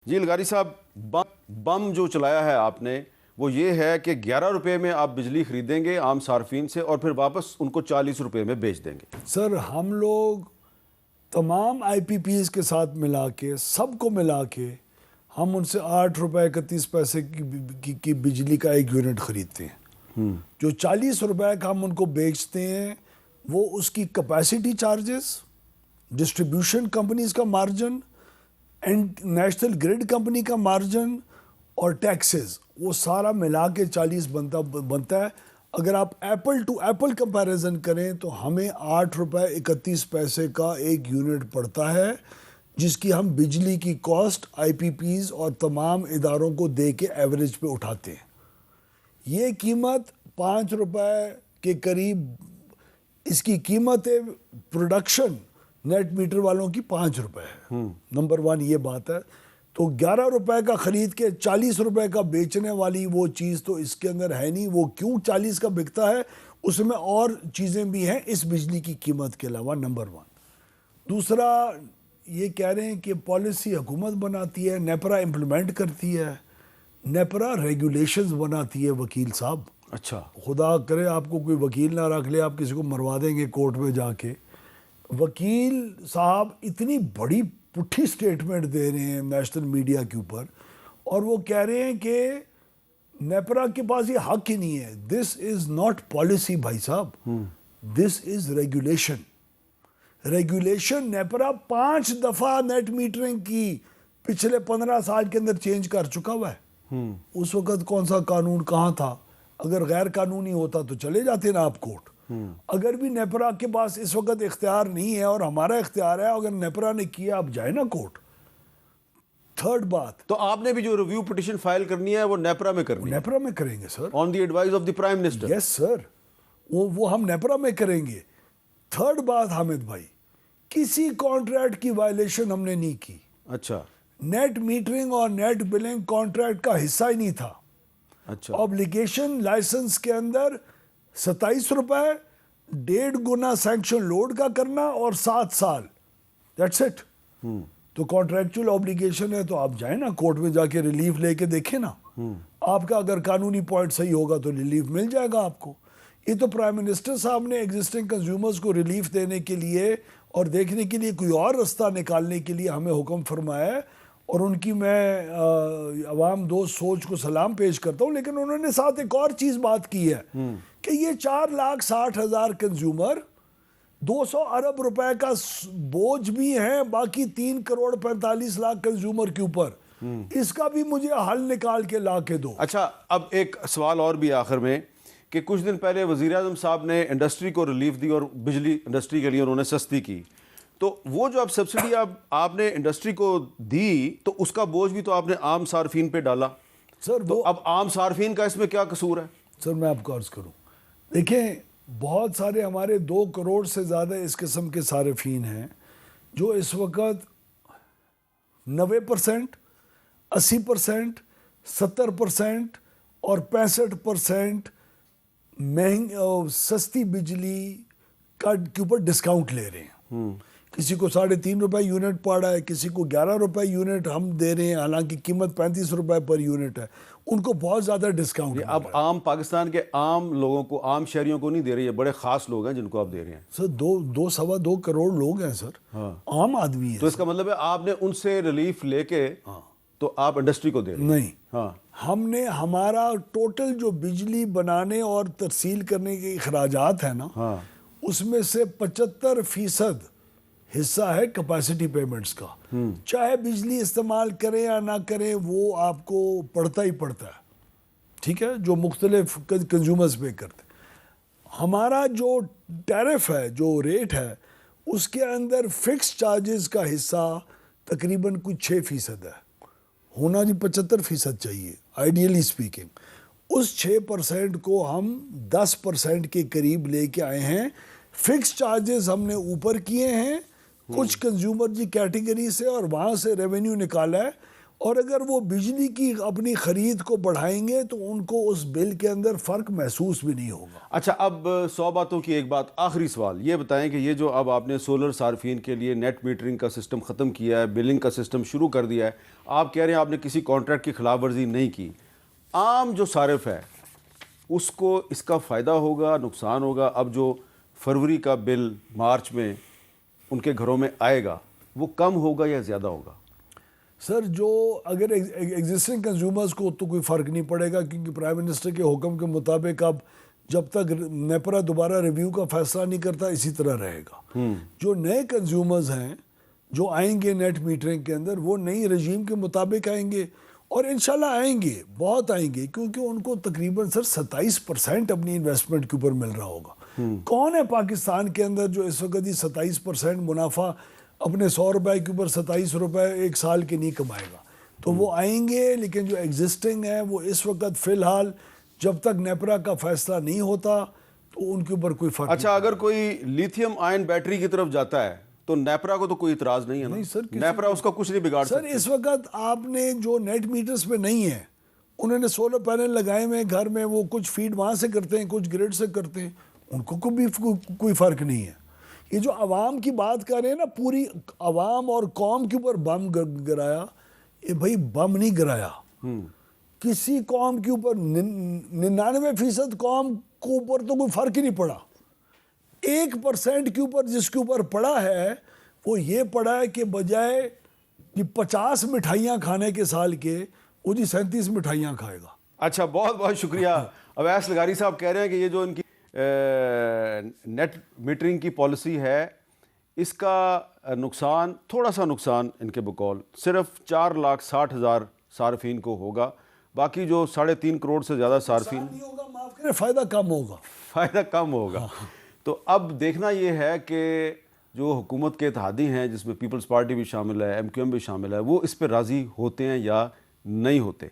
جی الغاری صاحب، بم جو چلایا ہے آپ نے وہ یہ ہے کہ 11 روپے میں آپ بجلی خریدیں گے عام صارفین سے اور پھر واپس ان کو 40 روپے میں بیچ دیں گے۔ سر ہم لوگ تمام آئی پی پیز کے ساتھ ملا کے سب کو ملا کے ہم ان سے 8 روپے 31 پیسے کی بجلی کا ایک یونٹ خریدتے ہیں۔ جو 40 روپے کا ہم ان کو بیچتے ہیں وہ اس کی کیپیسٹی چارجز، ڈسٹریبیوشن کمپنیز کا مارجن، نیشنل گریڈ کمپنی کا مارجن اور ٹیکسز، وہ سارا ملا کے 40 بنتا ہے۔ اگر آپ ایپل ٹو ایپل کمپیریزن کریں تو ہمیں 8 روپے 31 پیسے کا ایک یونٹ پڑتا ہے، جس کی ہم بجلی کی کاسٹ آئی پی پیز اور تمام اداروں کو دے کے ایوریج پہ اٹھاتے ہیں۔ یہ قیمت 5 روپے کے قریب اس کی قیمت ہے، پروڈکشن نیٹ میٹر والوں کی 5 روپے ہے۔ نمبر 1 یہ بات ہے۔ تو 11 روپے کا خرید کے 40 روپے کا بیچنے والی وہ چیز تو اس کے اندر ہے نہیں۔ وہ کیوں 40 کا بکتا ہے، اس میں اور چیزیں بھی ہیں اس بجلی کی قیمت کے علاوہ، نمبر 1۔ دوسرا یہ کہہ رہے ہیں کہ پالیسی حکومت بناتی ہے، نیپرا امپلیمنٹ کرتی ہے۔ نیپرا ریگولیشنز بناتی ہے وکیل صاحب۔ اچھا، خدا کرے آپ کو کوئی وکیل نہ رکھ لے، آپ کسی کو مروا دیں گے کورٹ میں جا کے۔ وکیل صاحب اتنی بڑی پٹھی سٹیٹمنٹ دے رہے ہیں نیشنل میڈیا کے اوپر، اور وہ کہہ رہے ہیں کہ نیپرا کے پاس یہ حق ہی نہیں ہے۔ دس از ناٹ پالیسی بھائی صاحب، دس از ریگولیشن۔ ریگولیشن نیپرا 5 دفعہ نیٹ میٹرنگ کی پچھلے 15 سال کے اندر چینج کر چکا ہوا ہے۔ اس وقت کون سا قانون کہاں تھا؟ اگر غیر قانونی ہوتا تو چلے جاتے نا آپ کورٹ۔ اگر بھی نیپرا کے پاس اس وقت اختیار نہیں ہے اور ہمارا اختیار ہے، اگر نیپرا نے کیا آپ جائیں نا کورٹ۔ تھرڈ بات، تو آپ نے بھی جو ریویو پٹیشن فائل کرنی ہے وہ نیپرا میں کرنی ہے؟ نیپرا میں کریں گے sir, on the advise of the prime minister? Yes sir, وہ ہم نیپرا میں کریں گے۔ تھرڈ بات حامد بھائی، کسی کانٹریکٹ کی وائلیشن ہم نے نہیں کی۔ اچھا نیٹ میٹرنگ اور نیٹ بلنگ کانٹریکٹ کا حصہ ہی نہیں تھا۔ اچھا، اوبلیگیشن لائسنس کے اندر 27 روپے، 1.5 گنا سینکشن لوڈ کا کرنا اور 7 سال، دیٹس اٹ۔ تو کانٹریکچول اوبلیگیشن ہے تو آپ جائیں نا کورٹ میں جا کے ریلیف لے کے دیکھیں نا، آپ کا اگر قانونی پوائنٹ صحیح ہوگا تو ریلیف مل جائے گا آپ کو۔ یہ تو پرائم منسٹر صاحب نے ایگزسٹنگ کنزیومرز کو ریلیف دینے کے لیے اور دیکھنے کے لیے کوئی اور رستہ نکالنے کے لیے ہمیں حکم فرمایا ہے، اور ان کی میں عوام دوست سوچ کو سلام پیش کرتا ہوں۔ لیکن انہوں نے ساتھ ایک اور چیز بات کی ہے کہ یہ 4,60,000 کنزیومر 200 ارب روپے کا بوجھ بھی ہیں باقی 3,45,00,000 کنزیومر کے اوپر، اس کا بھی مجھے حل نکال کے لا کے دو۔ اچھا، اب ایک سوال اور بھی آخر میں کہ کچھ دن پہلے وزیر اعظم صاحب نے انڈسٹری کو ریلیف دی اور بجلی انڈسٹری کے لیے انہوں نے سستی کی، تو وہ جو اب سبسڈی آپ نے انڈسٹری کو دی تو اس کا بوجھ بھی تو آپ نے عام صارفین پہ ڈالا سر تو اب عام صارفین کا اس میں کیا قصور ہے؟ سر میں آپ کو عرض کروں، دیکھیں بہت سارے ہمارے 2 کروڑ سے زیادہ اس قسم کے صارفین ہیں جو اس وقت 90%، 80%، 70% اور 65% سستی بجلی کے اوپر ڈسکاؤنٹ لے رہے ہیں۔ کسی کو 3.5 روپے یونٹ پڑ رہا ہے، کسی کو 11 روپے یونٹ ہم دے رہے ہیں، حالانکہ قیمت 35 روپے پر یونٹ ہے، ان کو بہت زیادہ ڈسکاؤنٹ۔ اب عام پاکستان کے عام لوگوں کو، عام شہریوں کو نہیں دے رہی ہے، بڑے خاص لوگ ہیں جن کو آپ دے رہے ہیں۔ سر 2.25 کروڑ لوگ ہیں سر، عام آدمی تو ہیں۔ اس کا مطلب ہے آپ نے ان سے ریلیف لے کے تو آپ انڈسٹری کو دے رہے ہیں؟ نہیں، ہاں، ہم نے ہمارا ٹوٹل جو بجلی بنانے اور ترسیل کرنے کے اخراجات ہیں نا، اس میں سے 75% حصہ ہے کیپیسٹی پیمنٹس کا۔ چاہے بجلی استعمال کریں یا نہ کریں وہ آپ کو پڑتا ہی پڑتا ہے، ٹھیک ہے، جو مختلف کنزیومرز پے کرتے ہیں۔ ہمارا جو ٹیرف ہے، جو ریٹ ہے، اس کے اندر فکس چارجز کا حصہ تقریباً کچھ 6% ہے، ہونا جی 75% چاہیے آئیڈیلی سپیکنگ۔ اس 6% کو ہم 10% کے قریب لے کے آئے ہیں۔ فکس چارجز ہم نے اوپر کیے ہیں کچھ کنزیومر جی کیٹیگری سے، اور وہاں سے ریونیو نکالا ہے، اور اگر وہ بجلی کی اپنی خرید کو بڑھائیں گے تو ان کو اس بل کے اندر فرق محسوس بھی نہیں ہوگا. اچھا، اب 100 باتوں کی ایک بات، آخری سوال یہ بتائیں کہ یہ جو اب آپ نے سولر صارفین کے لیے نیٹ میٹرنگ کا سسٹم ختم کیا ہے، بلنگ کا سسٹم شروع کر دیا ہے، آپ کہہ رہے ہیں آپ نے کسی کانٹریکٹ کی خلاف ورزی نہیں کی، عام جو صارف ہے اس کو اس کا فائدہ ہوگا، نقصان ہوگا؟ اب جو فروری کا بل مارچ میں ان کے گھروں میں آئے گا وہ کم ہوگا یا زیادہ ہوگا؟ سر جو اگر ایگزسٹنگ کنزیومرز کو تو کوئی فرق نہیں پڑے گا، کیونکہ پرائم منسٹر کے حکم کے مطابق اب جب تک نیپرا دوبارہ ریویو کا فیصلہ نہیں کرتا اسی طرح رہے گا. جو نئے کنزیومرز ہیں جو آئیں گے نیٹ میٹرنگ کے اندر وہ نئی رجیم کے مطابق آئیں گے، اور انشاءاللہ آئیں گے، بہت آئیں گے، کیونکہ ان کو تقریباً سر 27% اپنی انویسٹمنٹ کے اوپر مل رہا ہوگا. کون ہے پاکستان کے اندر جو اس وقت یہ 27% منافع اپنے 100 روپے کے اوپر 27 روپے ایک سال کے نہیں کمائے گا؟ تو وہ آئیں گے، لیکن جو ایگزسٹنگ ہے وہ اس وقت فی الحال جب تک نیپرا کا فیصلہ نہیں ہوتا تو ان کے اوپر کوئی فرق اچھا، اگر کوئی لیتھیم آئن بیٹری کی طرف جاتا ہے تو نیپرا کو تو کوئی اعتراض نہیں ہے نا؟ نہیں سر، نیپرا اس کا کچھ نہیں بگاڑ سر سکتی. اس وقت آپ نے جو نیٹ میٹرز پہ نہیں ہے انہوں نے سولر پینل لگائے ہوئے گھر میں، وہ کچھ فیڈ وہاں سے کرتے ہیں کچھ گریڈ سے کرتے ہیں، ان کو کوئی فرق نہیں ہے. یہ جو عوام کی بات کر رہے ہیں نا، پوری عوام اور قوم کے اوپر بم گرایا، یہ بھائی بم نہیں گرایا. کسی قوم کے اوپر 99% قوم کو اوپر تو کوئی فرق ہی نہیں پڑا. 1% کے اوپر جس کے اوپر پڑا ہے وہ یہ پڑا ہے کہ بجائے 50 مٹھائیاں کھانے کے سال کے وہ 37 مٹھائیاں کھائے گا. اچھا، بہت بہت شکریہ. اویس لغاری صاحب کہہ رہے ہیں کہ یہ جو ان کی نیٹ میٹرنگ کی پالیسی ہے اس کا نقصان، تھوڑا سا نقصان ان کے بقول صرف 4,60,000 صارفین کو ہوگا، باقی جو 3.5 کروڑ سے زیادہ صارفین، نہیں ہوگا، معاف کریں، فائدہ کم ہوگا. فائدہ کم ہوگا. تو اب دیکھنا یہ ہے کہ جو حکومت کے اتحادی ہیں جس میں پیپلز پارٹی بھی شامل ہے، MQM بھی شامل ہے، وہ اس پہ راضی ہوتے ہیں یا نہیں ہوتے.